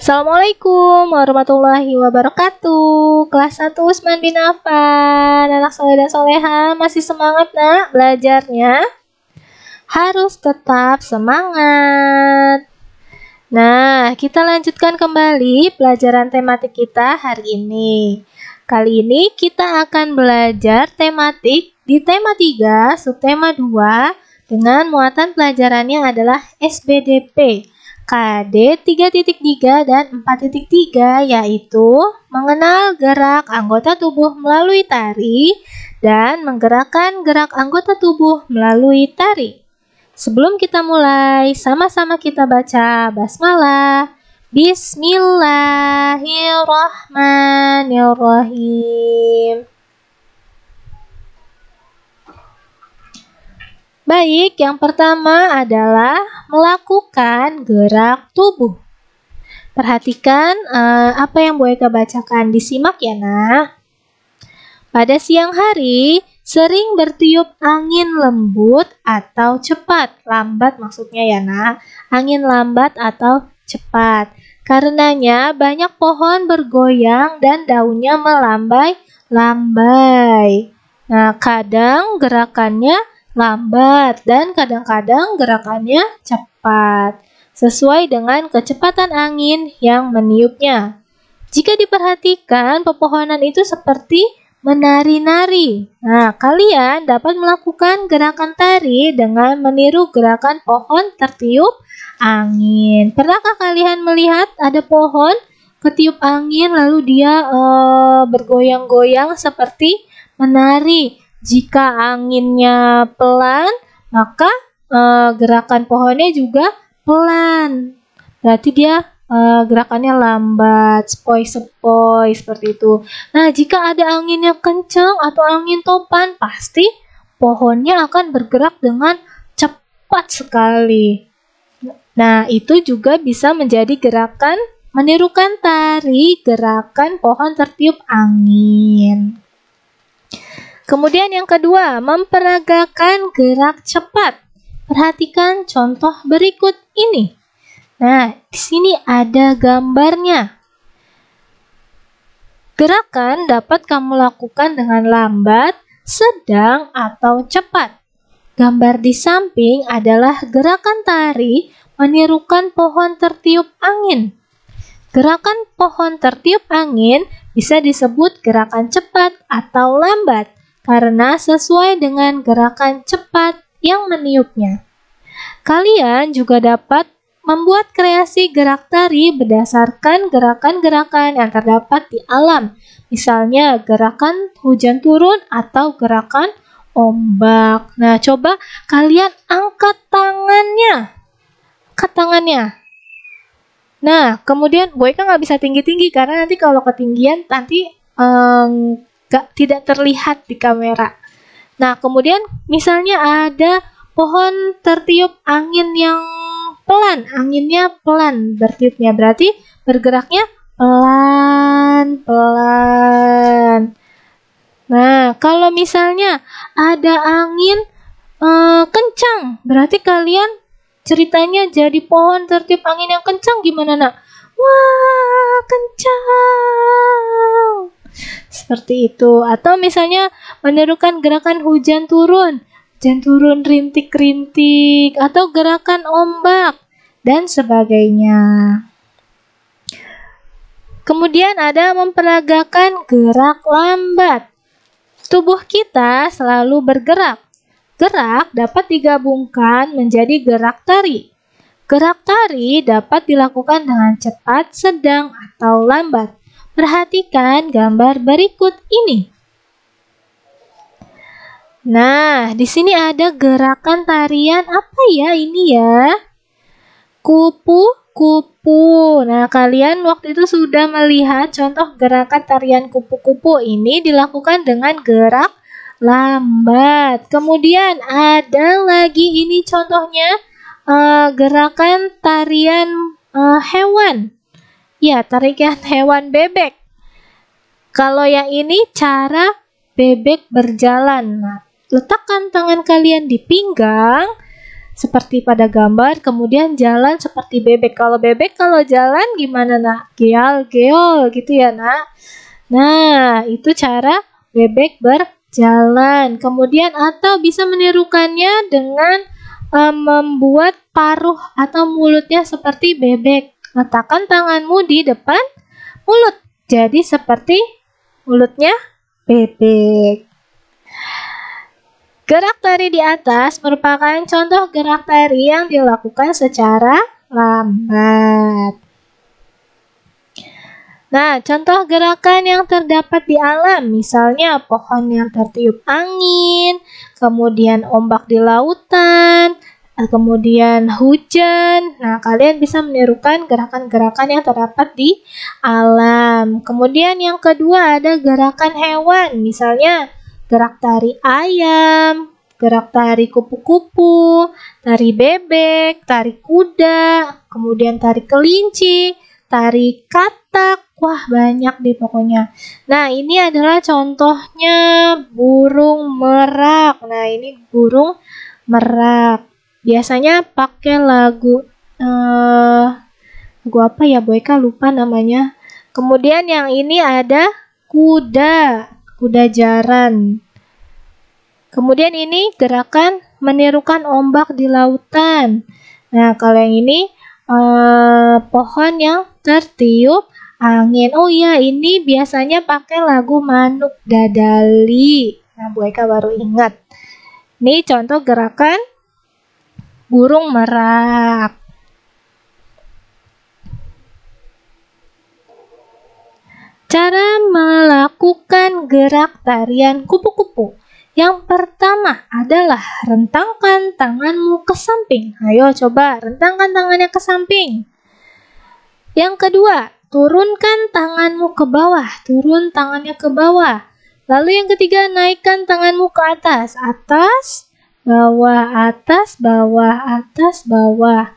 Assalamualaikum warahmatullahi wabarakatuh. Kelas 1 Usman bin Affan. Anak soleh dan soleha, masih semangat nak belajarnya? Harus tetap semangat. Nah, kita lanjutkan kembali pelajaran tematik kita hari ini. Kali ini kita akan belajar tematik di tema 3, subtema 2 dengan muatan pelajarannya adalah SBDP. KD 3.3 dan 4.3 yaitu mengenal gerak anggota tubuh melalui tari dan menggerakkan gerak anggota tubuh melalui tari. Sebelum kita mulai, sama-sama kita baca basmalah. Bismillahirrahmanirrahim. Baik, yang pertama adalah melakukan gerak tubuh. Perhatikan apa yang Bu Eka bacakan, disimak ya nak. Pada siang hari, sering bertiup angin lembut atau cepat. Lambat maksudnya ya nak, angin lambat atau cepat. Karenanya banyak pohon bergoyang dan daunnya melambai-lambai. Nah, kadang gerakannya lambat dan kadang-kadang gerakannya cepat, sesuai dengan kecepatan angin yang meniupnya. Jika diperhatikan, pepohonan itu seperti menari-nari. Nah, kalian dapat melakukan gerakan tari dengan meniru gerakan pohon tertiup angin. Pernahkah kalian melihat ada pohon ketiup angin lalu dia bergoyang-goyang seperti menari? Jika anginnya pelan, maka gerakan pohonnya juga pelan. Berarti dia gerakannya lambat, sepoi-sepoi seperti itu. Nah, jika ada anginnya kencang atau angin topan, pasti pohonnya akan bergerak dengan cepat sekali. Nah, itu juga bisa menjadi gerakan menirukan tari gerakan pohon tertiup angin. Kemudian yang kedua, memperagakan gerak cepat. Perhatikan contoh berikut ini. Nah, di sini ada gambarnya. Gerakan dapat kamu lakukan dengan lambat, sedang, atau cepat. Gambar di samping adalah gerakan tari menirukan pohon tertiup angin. Gerakan pohon tertiup angin bisa disebut gerakan cepat atau lambat, karena sesuai dengan gerakan cepat yang meniupnya. Kalian juga dapat membuat kreasi gerak tari berdasarkan gerakan-gerakan yang terdapat di alam. Misalnya gerakan hujan turun atau gerakan ombak. Nah, coba kalian angkat tangannya. Angkat tangannya. Nah, kemudian Bu Eka nggak bisa tinggi-tinggi karena nanti kalau ketinggian nanti tidak terlihat di kamera. Nah, kemudian misalnya ada pohon tertiup angin yang pelan, anginnya pelan bertiupnya, berarti bergeraknya pelan-pelan. Nah, kalau misalnya ada angin kencang, berarti kalian ceritanya jadi pohon tertiup angin yang kencang gimana nak? Wah, kencang. Seperti itu. Atau misalnya menirukan gerakan hujan turun rintik-rintik, atau gerakan ombak dan sebagainya. Kemudian ada memperagakan gerak lambat. Tubuh kita selalu bergerak. Gerak dapat digabungkan menjadi gerak tari. Gerak tari dapat dilakukan dengan cepat, sedang, atau lambat. Perhatikan gambar berikut ini. Nah, di sini ada gerakan tarian apa ya ini ya? Kupu-kupu. Nah, kalian waktu itu sudah melihat contoh gerakan tarian kupu-kupu ini dilakukan dengan gerak lambat. Kemudian ada lagi ini contohnya gerakan tarian hewan. Ya, tarian hewan bebek. Kalau yang ini cara bebek berjalan. Nah, letakkan tangan kalian di pinggang, seperti pada gambar, kemudian jalan seperti bebek. Kalau bebek kalau jalan gimana nak? Geol, geol gitu ya nak. Nah, itu cara bebek berjalan. Kemudian atau bisa menirukannya dengan membuat paruh atau mulutnya seperti bebek. Letakkan tanganmu di depan mulut. Jadi seperti mulutnya bebek. Gerak tari di atas merupakan contoh gerak tari yang dilakukan secara lambat. Nah, contoh gerakan yang terdapat di alam, misalnya pohon yang tertiup angin, kemudian ombak di lautan, kemudian hujan. Nah, kalian bisa menirukan gerakan-gerakan yang terdapat di alam. Kemudian yang kedua ada gerakan hewan, misalnya gerak tari ayam, gerak tari kupu-kupu, tari bebek, tari kuda, kemudian tari kelinci, tari katak. Wah, banyak deh pokoknya. Nah, ini adalah contohnya burung merak. Nah, ini burung merak. Biasanya pakai lagu apa ya, Bu Eka lupa namanya. Kemudian yang ini ada kuda jaran. Kemudian ini gerakan menirukan ombak di lautan. Nah, kalau yang ini pohon yang tertiup angin. Oh iya, ini biasanya pakai lagu Manuk Dadali. Nah, Bu Eka baru ingat. Ini contoh gerakan burung merak. Cara melakukan gerak tarian kupu-kupu. Yang pertama adalah rentangkan tanganmu ke samping. Ayo coba rentangkan tangannya ke samping. Yang kedua, turunkan tanganmu ke bawah. Turun tangannya ke bawah. Lalu yang ketiga, naikkan tanganmu ke atas. Atas, bawah, atas, bawah, atas, bawah.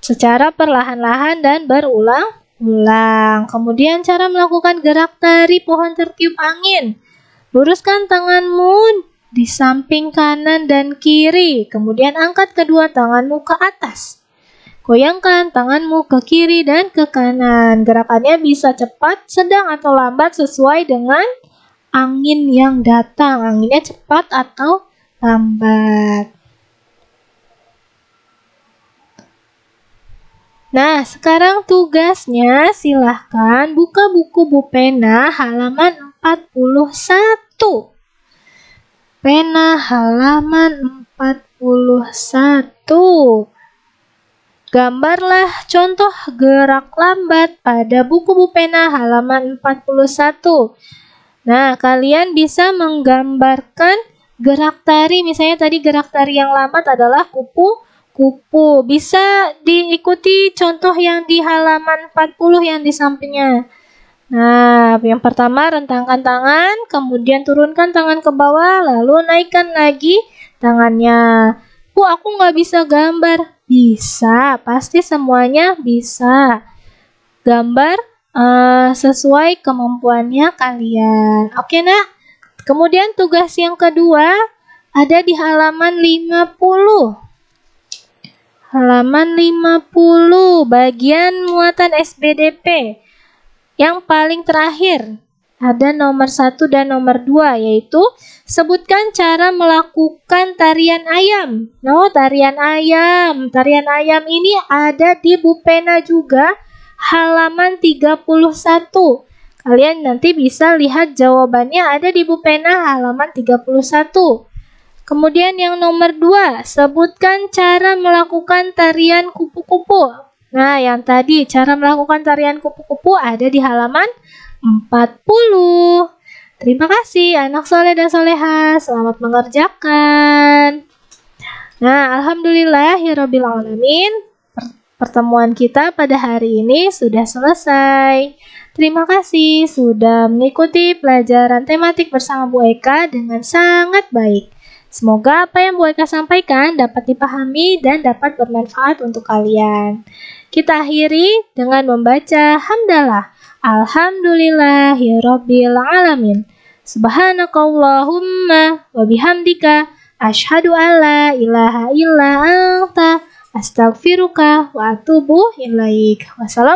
Secara perlahan-lahan dan berulang-ulang. Kemudian cara melakukan gerak tari pohon tertiup angin. Luruskan tanganmu di samping kanan dan kiri. Kemudian angkat kedua tanganmu ke atas. Goyangkan tanganmu ke kiri dan ke kanan. Gerakannya bisa cepat, sedang, atau lambat sesuai dengan angin yang datang. Anginnya cepat atau lambat. Nah, sekarang tugasnya silahkan buka buku Bu Pena halaman 41. Pena halaman 41. Gambarlah contoh gerak lambat pada buku Bu Pena halaman 41. Nah, kalian bisa menggambarkan gerak tari. Misalnya tadi gerak tari yang lambat adalah kupu-kupu. Bisa diikuti contoh yang di halaman 40 yang di sampingnya. Nah, yang pertama rentangkan tangan, kemudian turunkan tangan ke bawah, lalu naikkan lagi tangannya. Bu, aku nggak bisa gambar. Bisa, pasti semuanya bisa. Gambar sesuai kemampuannya kalian. Oke, nak? Kemudian tugas yang kedua ada di halaman 50. Halaman 50, bagian muatan SBDP. Yang paling terakhir ada nomor 1 dan nomor 2, yaitu sebutkan cara melakukan tarian ayam. No, tarian ayam. Tarian ayam ini ada di Bu Pena juga, halaman 31. Kalian nanti bisa lihat jawabannya ada di Bu Pena halaman 31. Kemudian yang nomor 2, sebutkan cara melakukan tarian kupu-kupu. Nah, yang tadi cara melakukan tarian kupu-kupu ada di halaman 40. Terima kasih anak soleh dan soleha, selamat mengerjakan. Nah, alhamdulillahirabbil alamin, pertemuan kita pada hari ini sudah selesai. Terima kasih sudah mengikuti pelajaran tematik bersama Bu Eka dengan sangat baik. Semoga apa yang Bu Eka sampaikan dapat dipahami dan dapat bermanfaat untuk kalian. Kita akhiri dengan membaca hamdalah. Alhamdulillahirabbil alamin. Subhanakallahumma wa bihamdika Asyhadu alla ilaha illa anta astaghfiruka wa atubu ilaik. Wassalamualaikum